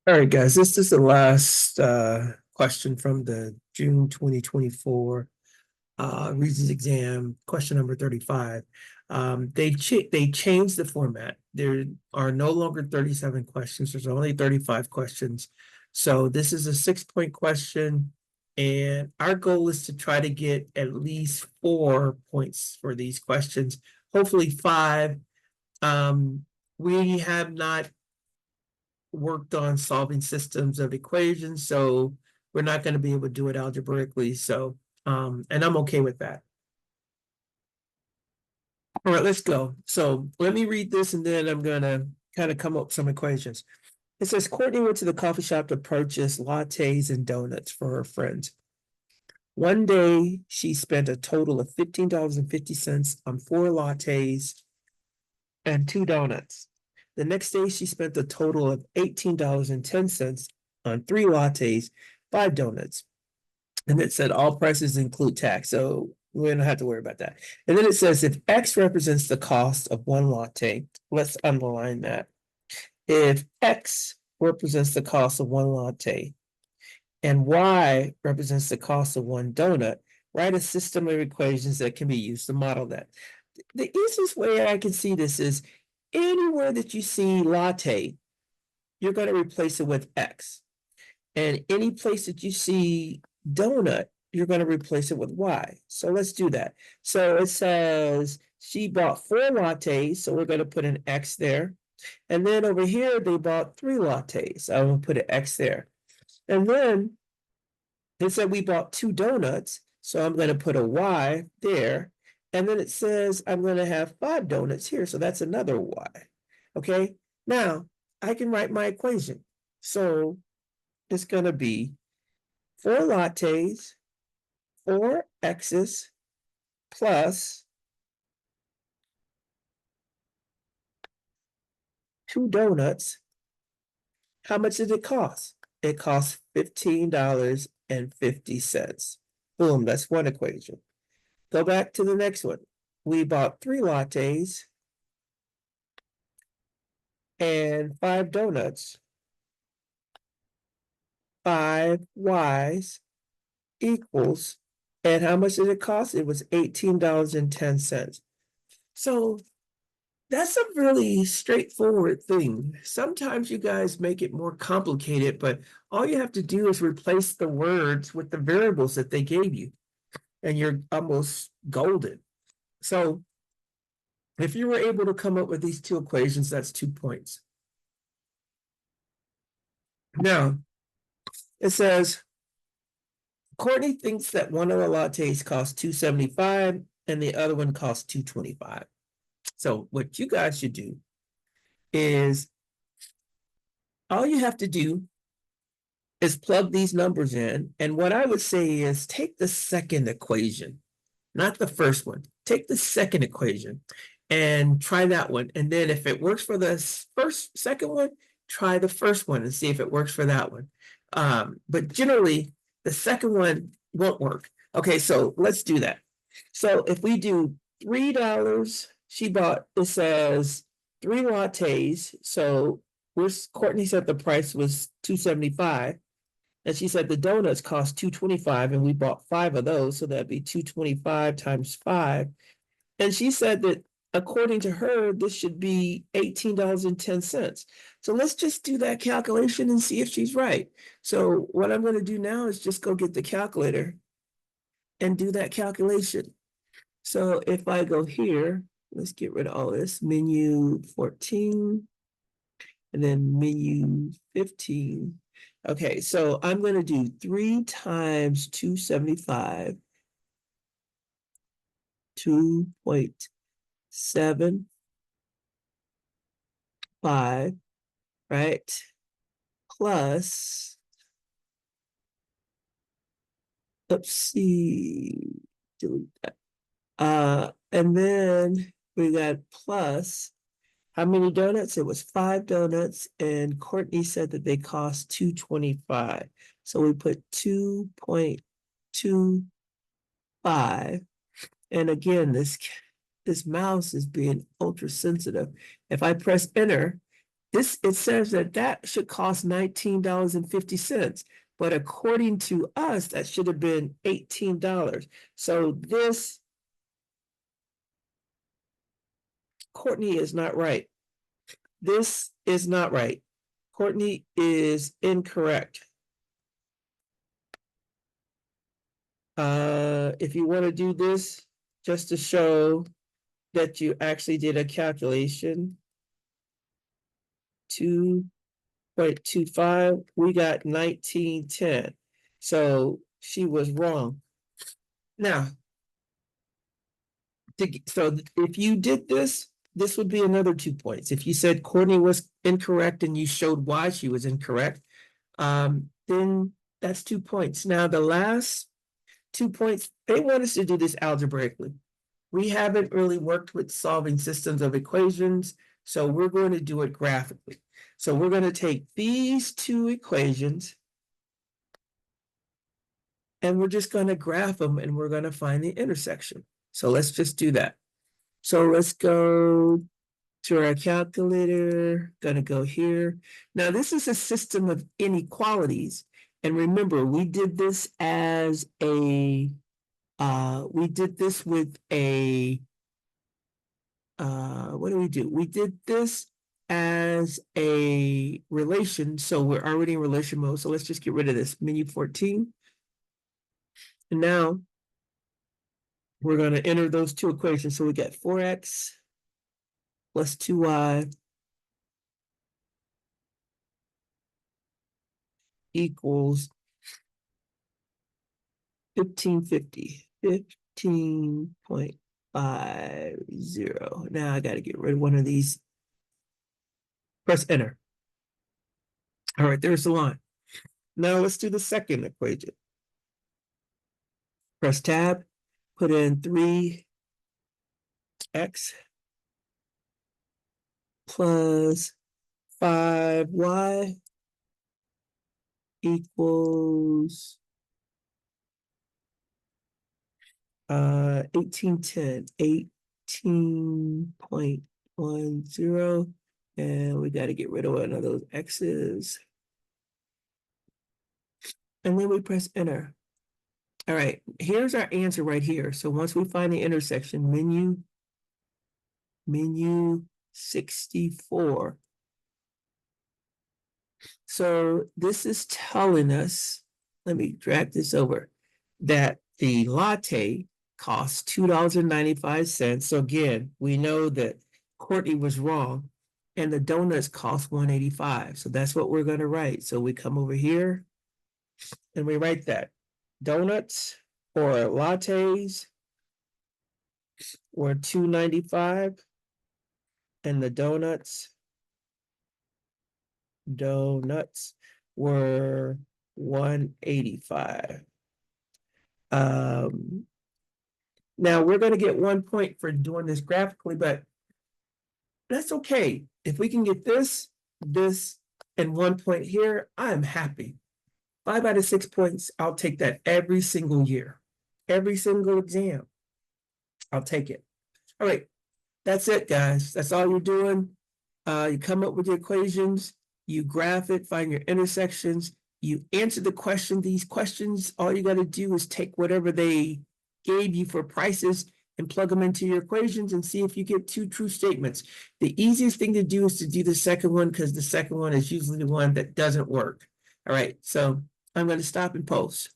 All right, guys, this is the last question from the June 2024 Regents exam, question number 35. They changed the format. There are no longer 37 questions. There's only 35 questions. So this is a 6-point question, and our goal is to try to get at least 4 points for these questions, hopefully 5. We have not worked on solving systems of equations, so we're not going to be able to do it algebraically. So, and I'm okay with that. All right, let's go. So let me read this and then I'm going to kind of come up with some equations. It says Courtney went to the coffee shop to purchase lattes and donuts for her friends. One day, she spent a total of $15.50 on 4 lattes and 2 donuts. The next day, she spent a total of $18.10 on 3 lattes, 5 donuts. And it said all prices include tax, so we don't have to worry about that. And then it says if X represents the cost of 1 latte, let's underline that. If X represents the cost of 1 latte and Y represents the cost of 1 donut, write a system of equations that can be used to model that. The easiest way I can see this is anywhere that you see latte, you're going to replace it with X. And any place that you see donut, you're going to replace it with Y. So let's do that. So it says she bought 4 lattes, so we're going to put an X there. And then over here, they bought 3 lattes. I'm going to put an X there. And then it said we bought 2 donuts, so I'm going to put a Y there. And then it says I'm going to have 5 donuts here, so that's another Y. Okay, now I can write my equation. So it's going to be 4 lattes, 4 X's plus 2 donuts. How much did it cost? It cost $15.50. Boom, that's one equation. Go back to the next one. We bought 3 lattes and 5 donuts. 5 Y's equals, and how much did it cost? It was $18.10. So that's a really straightforward thing. Sometimes you guys make it more complicated, but all you have to do is replace the words with the variables that they gave you, and you're almost golden. So if you were able to come up with these 2 equations, that's 2 points. Now, it says, Courtney thinks that one of the lattes costs $2.75 and the other one costs $2.25. So what you guys should do is all you have to do is plug these numbers in. And what I would say is take the second equation, not the first one. Take the second equation and try that one. And then if it works for the second one, try the first one and see if it works for that one. But generally, the second one won't work. Okay, so let's do that. So if we do $3, she bought, it says 3 lattes. So Courtney said the price was $2.75. And she said the donuts cost $2.25 and we bought 5 of those. So that'd be $2.25 times 5. And she said that according to her, this should be $18.10. So let's just do that calculation and see if she's right. So what I'm going to do now is just go get the calculator and do that calculation. So if I go here, let's get rid of all this, menu 14, and then menu 15. Okay, so I'm going to do 3 times 275, 2.75, right? Plus, let's see, delete that. And then we got plus, how many donuts? It was 5 donuts, and Courtney said that they cost $2.25. So we put 2.25. And again, this mouse is being ultra sensitive. If I press enter, it says that should cost $19.50. But according to us, that should have been $18. So this, Courtney, is not right. This is not right. Courtney is incorrect. If you want to do this, just to show that you actually did a calculation, 2.25, we got 1910. So she was wrong. Now, so if you did this, this would be another 2 points. If you said Courtney was incorrect and you showed why she was incorrect, then that's 2 points. Now, the last 2 points, they want us to do this algebraically. We haven't really worked with solving systems of equations, so we're going to do it graphically. So we're going to take these two equations and we're just going to graph them and we're going to find the intersection. So let's just do that. So let's go to our calculator, gonna go here. Now this is a system of inequalities. And remember, we did this as a, we did this with a, what do we do? We did this as a relation. So we're already in relation mode. So let's just get rid of this, menu 14. And now we're going to enter those two equations. So we got 4x plus 2y equals 1550. 15.50. Now I got to get rid of one of these. Press enter. All right, there's the line. Now let's do the second equation. Press tab, put in 3x plus 5y equals 1810, 18.10, and we got to get rid of one of those x's. And then we press enter. All right, here's our answer right here. So once we find the intersection, menu 64. So this is telling us, let me drag this over, that the latte costs $2.95. So again, we know that Courtney was wrong and the donuts cost $1.85. So that's what we're going to write. So we come over here and we write that. Donuts or lattes were $2.95 and the donuts were $1.85. Now we're going to get 1 point for doing this graphically, but that's okay. If we can get this, and 1 point here, I'm happy. 5 out of 6 points, I'll take that every single year. Every single exam, I'll take it. All right, that's it, guys. That's all you're doing. You come up with the equations, you graph it, find your intersections, you answer the question. These questions, all you got to do is take whatever they gave you for prices and plug them into your equations and see if you get two true statements. The easiest thing to do is to do the second one because the second one is usually the one that doesn't work. All right, so I'm going to stop and post.